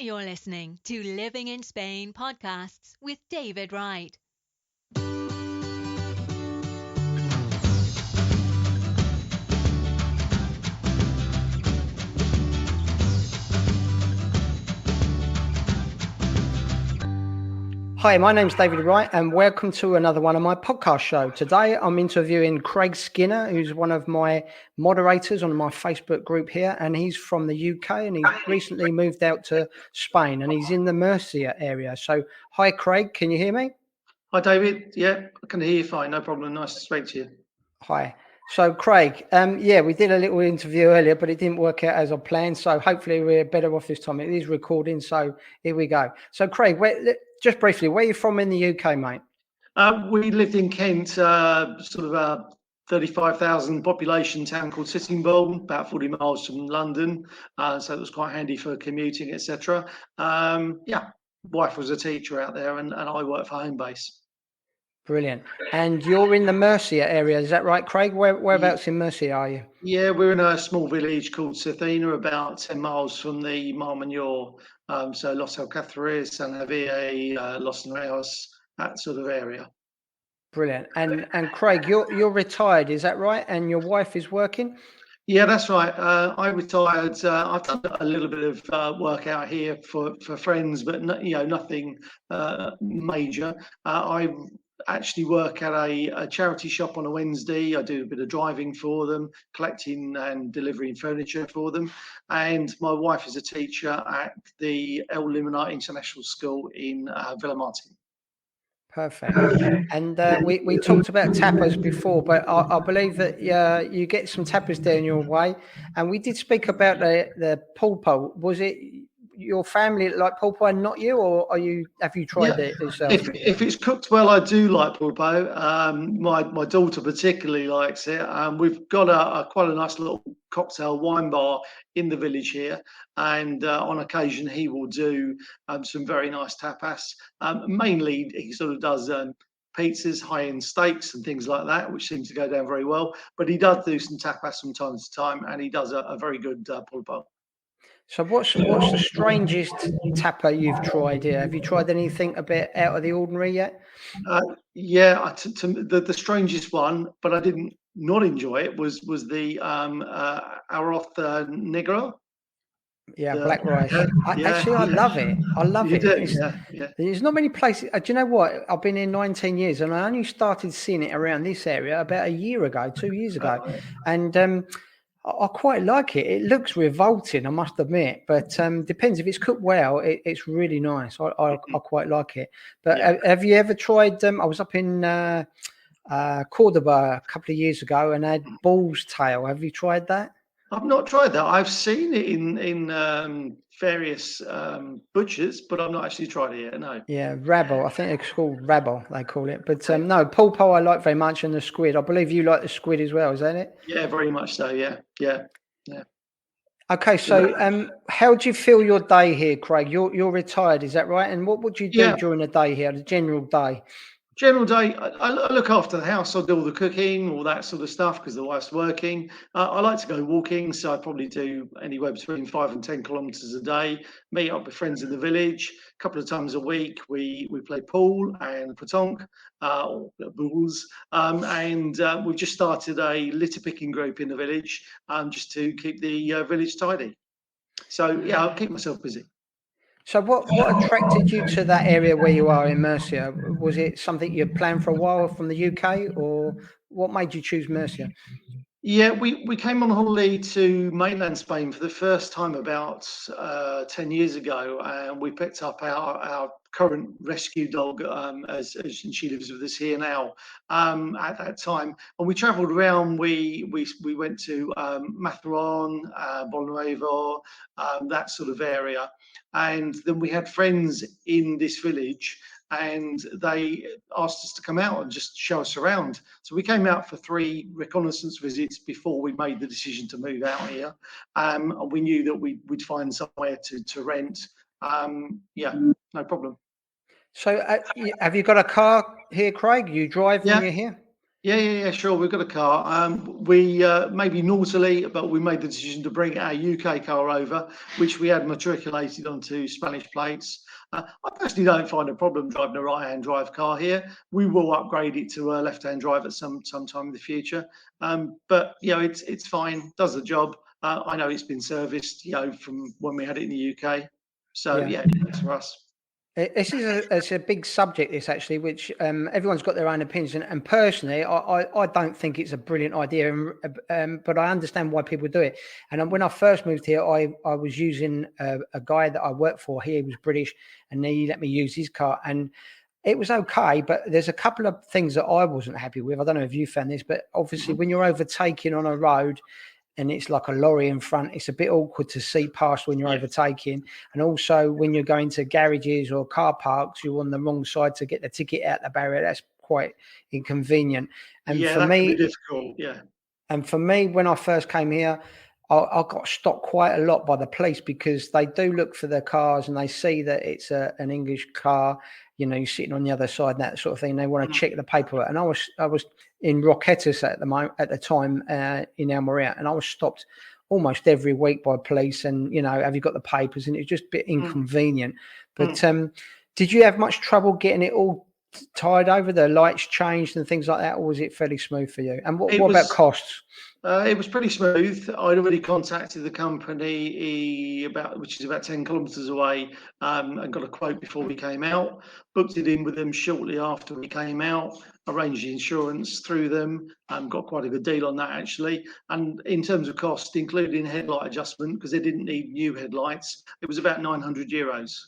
You're listening to Living in Spain podcasts with David Wright. Hi, my name's David Wright and welcome to another one of my podcast show. Today I'm interviewing Craig Skinner, who's one of my moderators on my Facebook group here, and he's from the UK and he's recently moved out to Spain and he's in the Murcia area. So, hi Craig, can you hear me? Hi David, yeah, I can hear you fine, no problem, nice to speak to you. Hi. So Craig, we did a little interview earlier, but it didn't work out as I planned. So hopefully we're better off this time. It is recording, so here we go. So Craig, just briefly, where are you from in the UK, mate? We lived in Kent, sort of a 35,000 population town called Sittingbourne, about 40 miles from London, so it was quite handy for commuting, etc. Wife was a teacher out there and I worked for Homebase. Brilliant. And you're in the Murcia area, is that right, Craig? Whereabouts in Murcia are you? Yeah, we're in a small village called Cethina, about 10 miles from the Mar Menor, so Los Alcázares, San Javier, Los Neos, that sort of area. Brilliant. And Craig, you're retired, is that right? And your wife is working? Yeah, that's right. I retired. I've done a little bit of work out here for friends, but nothing major. I actually work at a charity shop on a Wednesday. I do a bit of driving for them, collecting and delivering furniture for them. And my wife is a teacher at the El Limonite International School in Villamartin. Perfect. And we talked about tapas before, but I believe that you get some tapas there in your way. And we did speak about the pulpo. Was it your family like pulpo and not you, or have you tried it yourself? If it's cooked well, I do like pulpo. My daughter particularly likes it. We've got quite a nice little cocktail wine bar in the village here, and on occasion he will do some very nice tapas. Mainly he sort of does pizzas, high-end steaks and things like that, which seem to go down very well. But he does do some tapas from time to time, and he does a very good pulpo. So what's the strangest tapa you've tried here? Have you tried anything a bit out of the ordinary yet? The strangest one, but I didn't not enjoy it, was the arroz negro. Yeah, black rice. Actually, I love it. I love it. There's not many places. Do you know what? I've been here 19 years and I only started seeing it around this area about a year ago, 2 years ago. And I quite like it. It looks revolting, I must admit, but depends if it's cooked well. It's really nice. I quite like it. But have you ever tried? I was up in Cordoba a couple of years ago and had bull's tail. Have you tried that? I've not tried that. I've seen it in various butchers, but I've not actually tried it yet. No. Yeah, rabble. I think it's called rabble. They call it. But no, pulpo I like very much, and the squid. I believe you like the squid as well, is that it? Yeah, very much so. Yeah. Okay, so how do you feel your day here, Craig? You're retired, is that right? And what would you do during the day here, the general day? General day, I look after the house. I do all the cooking, all that sort of stuff, because the wife's working. I like to go walking, so I probably do anywhere between 5 and 10 kilometres a day. Meet up with friends in the village. A couple of times a week, we play pool and pétanque, or boules. And we've just started a litter picking group in the village, just to keep the village tidy. So yeah, I'll keep myself busy. So what attracted you to that area where you are in Murcia? Was it something you planned for a while from the UK, or what made you choose Murcia? Yeah, we came on holiday to mainland Spain for the first time about 10 years ago, and we picked up our current rescue dog, as she lives with us here now, at that time. And we travelled around. We went to Matheron, Bonnuevo, that sort of area. And then we had friends in this village, and they asked us to come out and just show us around. So we came out for 3 reconnaissance visits before we made the decision to move out here. And we knew that we'd find somewhere to rent. No problem. So have you got a car here, Craig? You drive when you're here? Yeah, sure. We've got a car. We maybe naughtily, but we made the decision to bring our UK car over, which we had matriculated onto Spanish plates. I personally don't find a problem driving a right-hand drive car here. We will upgrade it to a left-hand drive at some time in the future. But it's fine. Does the job. I know it's been serviced, from when we had it in the UK. So yeah, it's for us. This is it's a big subject, this actually, which everyone's got their own opinions. And personally, I don't think it's a brilliant idea, but I understand why people do it. And when I first moved here, I was using a guy that I worked for. He was British, and he let me use his car. And it was okay, but there's a couple of things that I wasn't happy with. I don't know if you found this, but obviously when you're overtaking on a road, and it's like a lorry in front, it's a bit awkward to see past when you're overtaking. And also when you're going to garages or car parks, you're on the wrong side to get the ticket out the barrier. That's quite inconvenient. And for that me, can be difficult. Yeah. And for me, when I first came here, I got stopped quite a lot by the police because they do look for their cars and they see that it's an English car, you're sitting on the other side, that sort of thing. They want to check the paperwork. And I was in Roquetas at the time in Almeria, and I was stopped almost every week by police. And have you got the papers? And it was just a bit inconvenient. But did you have much trouble getting it all tied over, the lights changed and things like that, or was it fairly smooth for you? And what about costs? It was pretty smooth. I'd already contacted the company which is about 10 kilometres away, and got a quote before we came out. Booked it in with them shortly after we came out. Arranged the insurance through them. Got quite a good deal on that actually. And in terms of cost, including headlight adjustment, because they didn't need new headlights, it was about €900.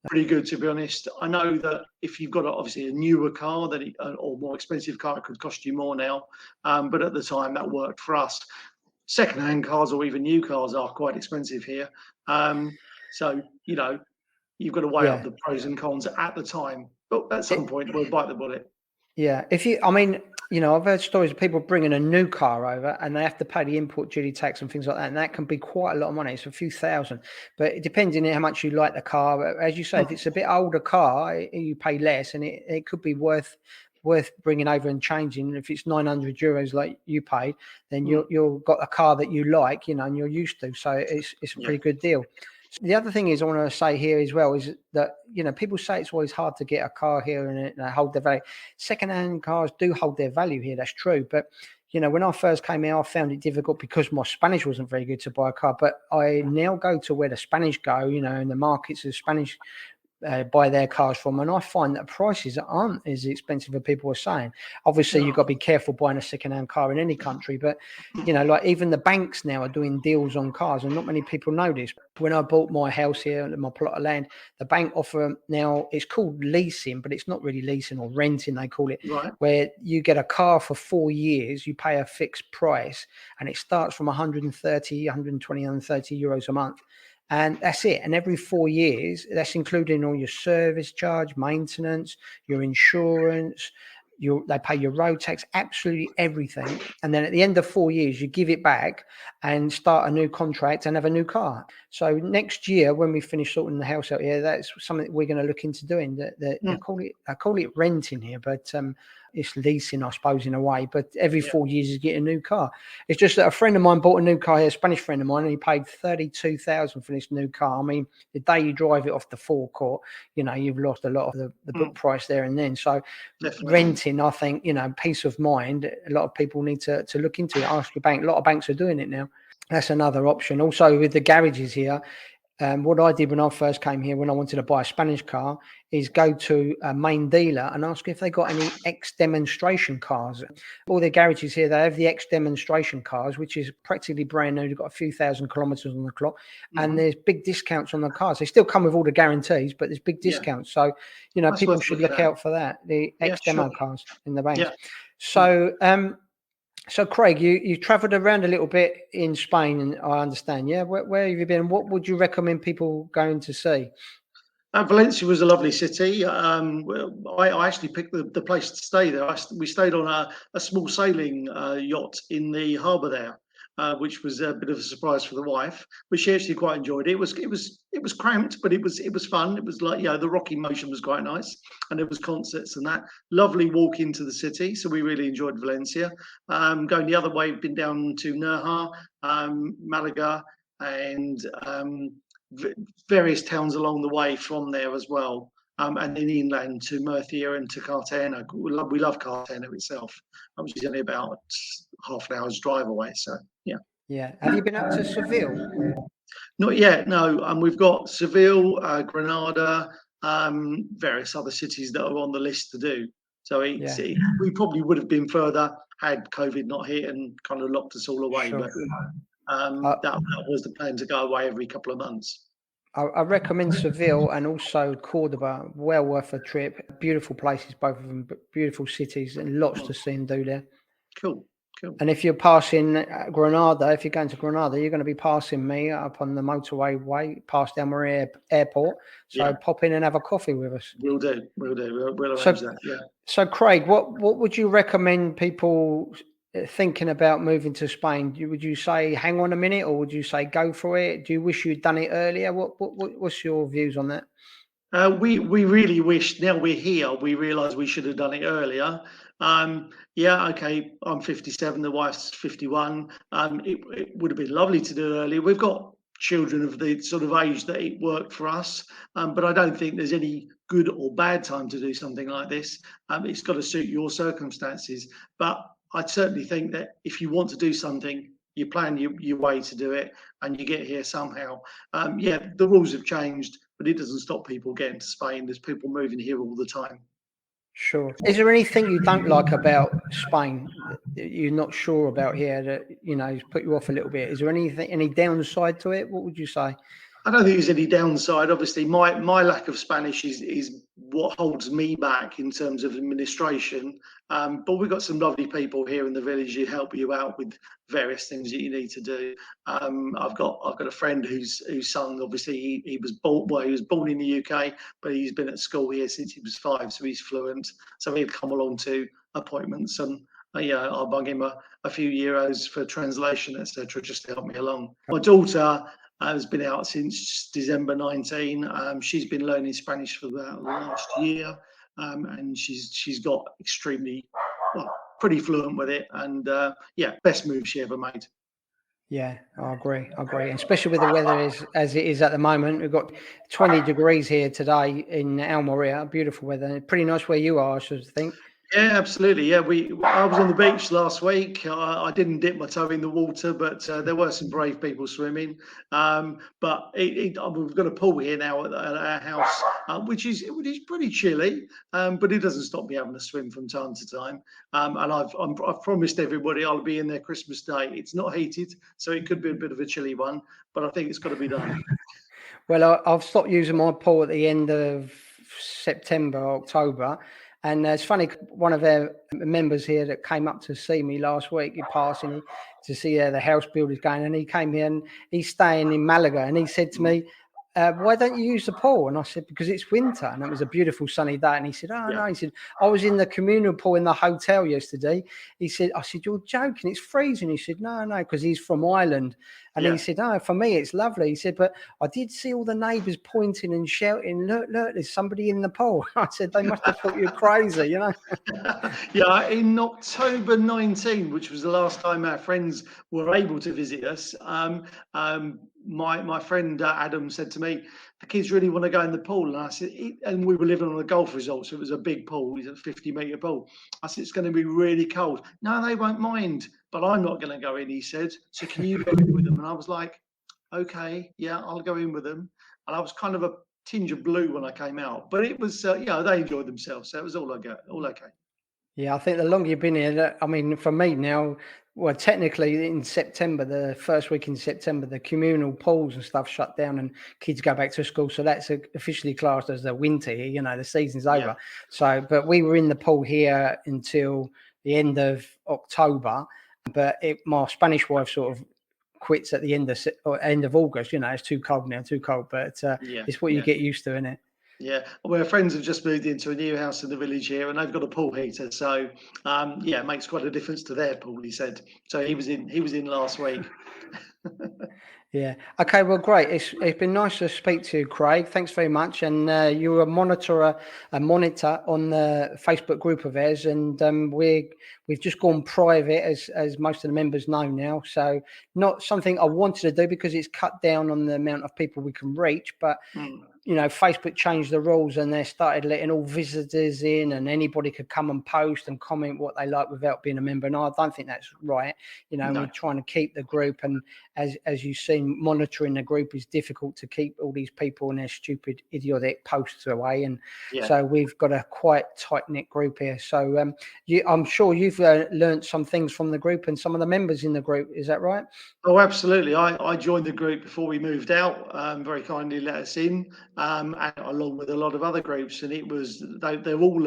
Pretty good, to be honest. I know that if you've got obviously a newer car or more expensive car, it could cost you more now. But at the time, that worked for us. Second-hand cars or even new cars are quite expensive here. So you've got to weigh up the pros and cons at the time. But at some point, we'll bite the bullet. Yeah, I've heard stories of people bringing a new car over and they have to pay the import duty tax and things like that, and that can be quite a lot of money. It's a few thousand, but it depends on how much you like the car. But as you say, if it's a bit older car, you pay less, and it could be worth bringing over and changing. If it's €900 like you paid, then you've got a car that you like, and you're used to. So it's a pretty good deal. The other thing is I want to say here as well is that, people say it's always hard to get a car here and they hold their value. Second-hand cars do hold their value here. That's true. But, when I first came here, I found it difficult because my Spanish wasn't very good to buy a car. But I now go to where the Spanish go, in the markets of Spanish buy their cars from, and I find that prices aren't as expensive as people are saying. Obviously, you've got to be careful buying a second-hand car in any country, but like even the banks now are doing deals on cars, and not many people know this. When I bought my house here, my plot of land, the bank offer now, it's called leasing, but it's not really leasing, or renting they call it, where you get a car for 4 years, you pay a fixed price, and it starts from 130, 120, 130 euros a month. And that's it. And every 4 years, that's including all your service charge, maintenance, your insurance, they pay your road tax, absolutely everything. And then at the end of 4 years, you give it back and start a new contract and have a new car. So next year, when we finish sorting the house out here, that's something we're going to look into doing. I call it renting here, but it's leasing, I suppose, in a way. But every 4 years, you get a new car. It's just that a friend of mine bought a new car here, a Spanish friend of mine, and he paid $32,000 for this new car. I mean, the day you drive it off the forecourt, you've lost a lot of the book price there and then. So renting, I think, peace of mind, a lot of people need to look into it. Ask your bank. A lot of banks are doing it now. That's another option. Also, with the garages here, what I did when I first came here, when I wanted to buy a Spanish car, is go to a main dealer and ask if they got any X-demonstration cars. All the garages here, they have the X-demonstration cars, which is practically brand new. They've got a few thousand kilometres on the clock, and there's big discounts on the cars. They still come with all the guarantees, but there's big discounts. So, people should look out for that, the X-demo cars in the banks. So, So, Craig, you travelled around a little bit in Spain, and I understand. Yeah, where have you been? What would you recommend people going to see? Valencia was a lovely city. I actually picked the place to stay there. We stayed on a small sailing yacht in the harbour there. which was a bit of a surprise for the wife, but she actually quite enjoyed it. It was cramped, but it was fun. It was like, the Rocky Motion was quite nice, and there was concerts and that. Lovely walk into the city, so we really enjoyed Valencia. Going the other way, we've been down to Nerja, Malaga, and various towns along the way from there as well. And then inland to Murcia and to Cartagena. We love Cartagena itself, which is only about half an hour's drive away. So, yeah. Yeah. Have you been up to Seville? Not yet, no. We've got Seville, Granada, various other cities that are on the list to do. So we probably would have been further had COVID not hit and kind of locked us all away. Sure. But that was the plan, to go away every couple of months. I recommend Seville and also Cordoba. Well worth a trip. Beautiful places, both of them, but beautiful cities, and lots to see and do there. Cool. And if you're passing Granada, if you're going to Granada, you're going to be passing me up on the motorway way past Almeria Airport. So pop in and have a coffee with us. We'll do. We'll arrange that. Yeah. So Craig, what would you recommend people thinking about moving to Spain? Would you say hang on a minute, or would you say go for it? Do you wish you'd done it earlier? What's your views on that? We really wish, now we're here, we realise we should have done it earlier. Okay, I'm 57, the wife's 51. It would have been lovely to do it earlier. We've got children of the sort of age that it worked for us, but I don't think there's any good or bad time to do something like this. It's got to suit your circumstances. But I certainly think that if you want to do something, you plan your way to do it, and you get here somehow. The rules have changed, but it doesn't stop people getting to Spain. There's people moving here all the time. Sure. Is there anything you don't like about Spain that you're not sure about here that, has put you off a little bit? Is there any downside to it? What would you say? I don't think there's any downside. Obviously, my lack of Spanish is what holds me back in terms of administration. But we've got some lovely people here in the village who help you out with various things that you need to do. I've got a friend whose son, obviously, he was born in the UK, but he's been at school here since he was 5, so he's fluent. So he'll come along to appointments, and I'll bung him a few euros for translation, etc., just to help me along. My daughter has been out since December 19. She's been learning Spanish for about the last year, and she's got pretty fluent with it. And best move she ever made. Yeah, I agree. And especially with the weather as it is at the moment. We've got 20 degrees here today in Almeria. Beautiful weather. Pretty nice where you are, I should think. Yeah, absolutely. Yeah, I was on the beach last week. I didn't dip my toe in the water, but there were some brave people swimming. But we've got a pool here now at our house, which is pretty chilly, but it doesn't stop me having to swim from time to time. And I've promised everybody I'll be in there Christmas Day. It's not heated, so it could be a bit of a chilly one, but I think it's got to be done. Well, I've stopped using my pool at the end of September, October. And it's funny, one of our members here that came up to see me last week, he passed in to see the house builders going, and he came here and he's staying in Malaga, and he said to me, why don't you use the pool? And I said, because it's winter. And it was a beautiful sunny day. And he said, no. He said, I was in the communal pool in the hotel yesterday. I said, you're joking. It's freezing. He said, no, because he's from Ireland. And he said, for me, it's lovely. He said, but I did see all the neighbours pointing and shouting, look, there's somebody in the pool. I said, they must have thought you were crazy, In October 19, which was the last time our friends were able to visit us, my friend Adam said to me, the kids really want to go in the pool. And I said, and we were living on a golf resort, so it was a big pool. It's a 50-metre pool. I said, it's going to be really cold. No, they won't mind, but I'm not going to go in, he said. So can you go in with them? And I was like, okay, yeah, I'll go in with them. And I was kind of a tinge of blue when I came out, but it was, they enjoyed themselves. So it was all okay. Yeah, I think the longer you've been here, for me now, well, technically in September, the first week in September, the communal pools and stuff shut down and kids go back to school. So that's officially classed as the winter here, the season's over. So, but we were in the pool here until the end of October, but my Spanish wife sort of quits at the end of August. It's too cold now, but it's what you get used to, isn't it? Yeah, well, friends have just moved into a new house in the village here, and they've got a pool heater. So, yeah, it makes quite a difference to their pool. He said. So he was in last week. Yeah. Okay. Well, great. It's been nice to speak to you, Craig. Thanks very much. And you're a monitor on the Facebook group of ours, and we've just gone private, as most of the members know now. So not something I wanted to do because it's cut down on the amount of people we can reach, but. You know, Facebook changed the rules and they started letting all visitors in, and anybody could come and post and comment what they like without being a member. And I don't think that's right. You know, No. we're trying to keep the group, and as you've seen, monitoring the group is difficult to keep all these people and their stupid, idiotic posts away. And so we've got a quite tight-knit group here. So I'm sure you've learned some things from the group and some of the members in the group. Is that right? Oh, absolutely. I joined the group before we moved out. Very kindly let us in, and along with a lot of other groups. And it was they're all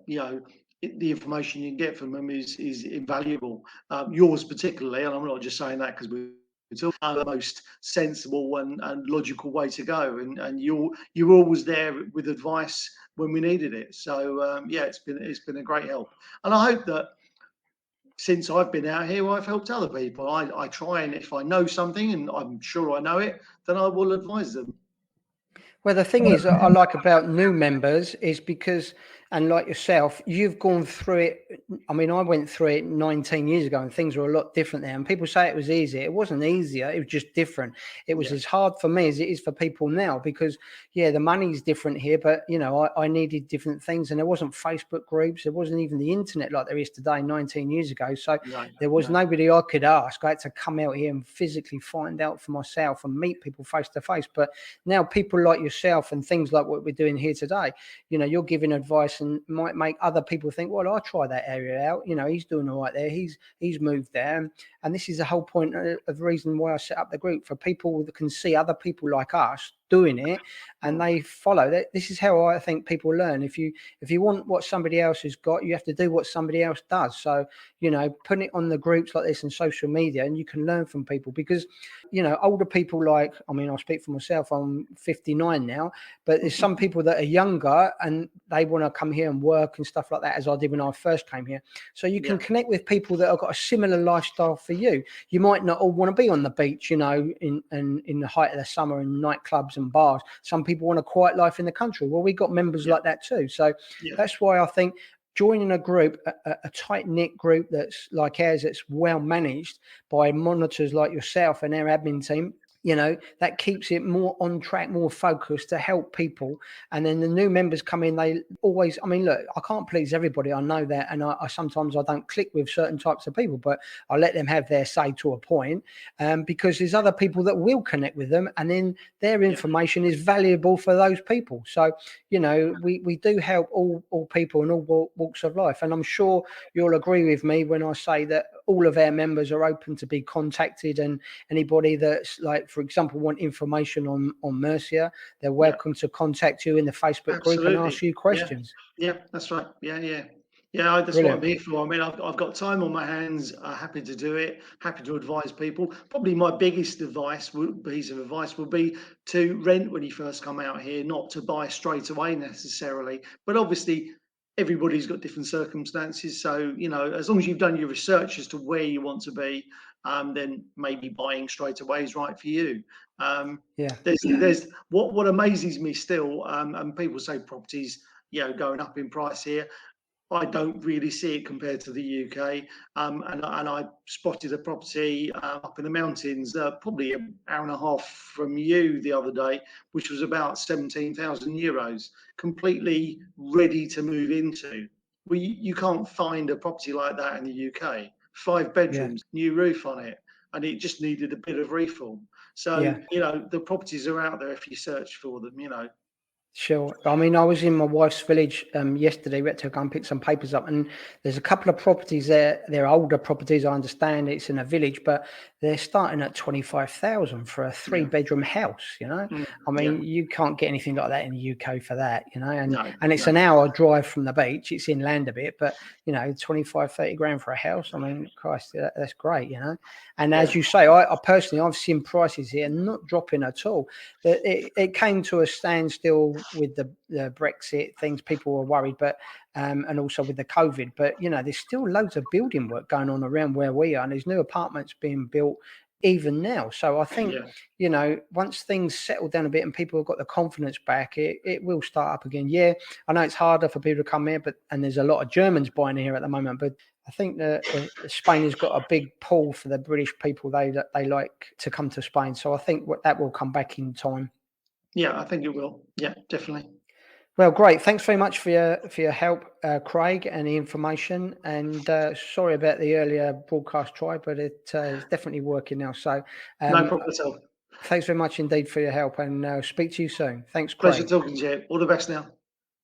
you know, the information you can get from them is invaluable. Yours particularly, and I'm not just saying that because we're the most sensible and logical way to go. And you're always there with advice when we needed it. So yeah, it's been a great help. And I hope that since I've been out here, I've helped other people. I try, and if I know something and I'm sure I know it, then I will advise them. Well, the thing is, I like about new members is because, and like yourself, you've gone through it. I mean, I went through it 19 years ago and things were a lot different there. And people say it was easy. It wasn't easier. It was just different. It was as hard for me as it is for people now because, yeah, the money's different here. But, you know, I needed different things. And there wasn't Facebook groups. There wasn't even the internet like there is today 19 years ago. So there was nobody I could ask. I had to come out here and physically find out for myself and meet people face to face. But now people like yourself and things like what we're doing here today, you know, you're giving advice and might make other people think, well, I'll try that area out. You know, he's doing all right there. He's moved there. And this is the whole point of the reason why I set up the group, for people that can see other people like us doing it and they follow that. This is how I think people learn. If you want what somebody else has got, you have to do what somebody else does. So, you know, putting it on the groups like this and social media, and you can learn from people because, you know, older people, like, I mean, I'll speak for myself, I'm 59 now, but there's some people that are younger and they want to come here and work and stuff like that, as I did when I first came here. So you can connect with people that have got a similar lifestyle for you. You might not all want to be on the beach, you know, in the height of the summer in nightclubs and bars. Some people want a quiet life in the country. Well, we've got members like that too. So that's why I think joining a group, a tight-knit group that's like ours, that's well managed by monitors like yourself and our admin team, you know, that keeps it more on track, more focused to help people. And then the new members come in, they always, I mean, look, I can't please everybody, I know that. And I sometimes I don't click with certain types of people, but I let them have their say to a point, because there's other people that will connect with them. And then their information is valuable for those people. So, you know, we do help all people in all walks of life. And I'm sure you'll agree with me when I say that all of our members are open to be contacted, and anybody that's, like, for example, want information on Murcia, they're welcome to contact you in the Facebook group and ask you questions. Yeah, that's right. That's what I'm here for. I mean, I've got time on my hands. Happy to do it. Happy to advise people. Probably my biggest piece of advice would be to rent when you first come out here, not to buy straight away necessarily. But obviously, everybody's got different circumstances. So, you know, as long as you've done your research as to where you want to be, then maybe buying straight away is right for you. There's what amazes me still, and people say properties, you know, going up in price here. I don't really see it compared to the UK. And I spotted a property up in the mountains, probably an hour and a half from you the other day, which was about 17,000 euros, completely ready to move into. Well, you can't find a property like that in the UK. 5 bedrooms, new roof on it, and it just needed a bit of reform. So, you know, the properties are out there if you search for them, you know. Sure. I mean, I was in my wife's village yesterday. We had to go and pick some papers up, and there's a couple of properties there. They're older properties, I understand. It's in a village, but they're starting at 25,000 for a 3-bedroom house. You know, I mean, you can't get anything like that in the UK for that. You know, and it's an hour drive from the beach. It's inland a bit, but you know, 25, 30 grand for a house. I mean, Christ, that's great. You know, and as you say, I personally, I've seen prices here not dropping at all. It came to a standstill with the Brexit things, people were worried, but and also with the COVID. But there's still loads of building work going on around where we are, and there's new apartments being built even now. So I think once things settle down a bit and people have got the confidence back, it will start up again. Yeah, I know it's harder for people to come here, and there's a lot of Germans buying here at the moment, but I think that Spain has got a big pull for the British people. They like to come to Spain, so I think that will come back in time. Yeah, I think it will. Yeah, definitely. Well, great. Thanks very much for your help, Craig, and the information. And sorry about the earlier broadcast try, but it is definitely working now. So no problem at all. Thanks very much indeed for your help, and speak to you soon. Thanks, Craig. Pleasure talking to you. All the best now.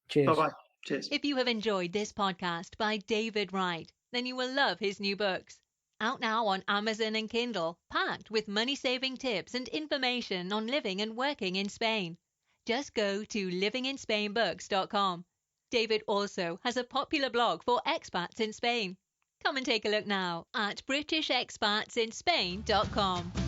Cheers. Bye-bye. Cheers. If you have enjoyed this podcast by David Wright, then you will love his new books. Out now on Amazon and Kindle, packed with money-saving tips and information on living and working in Spain. Just go to livinginspainbooks.com. David also has a popular blog for expats in Spain. Come and take a look now at britishexpatsinspain.com.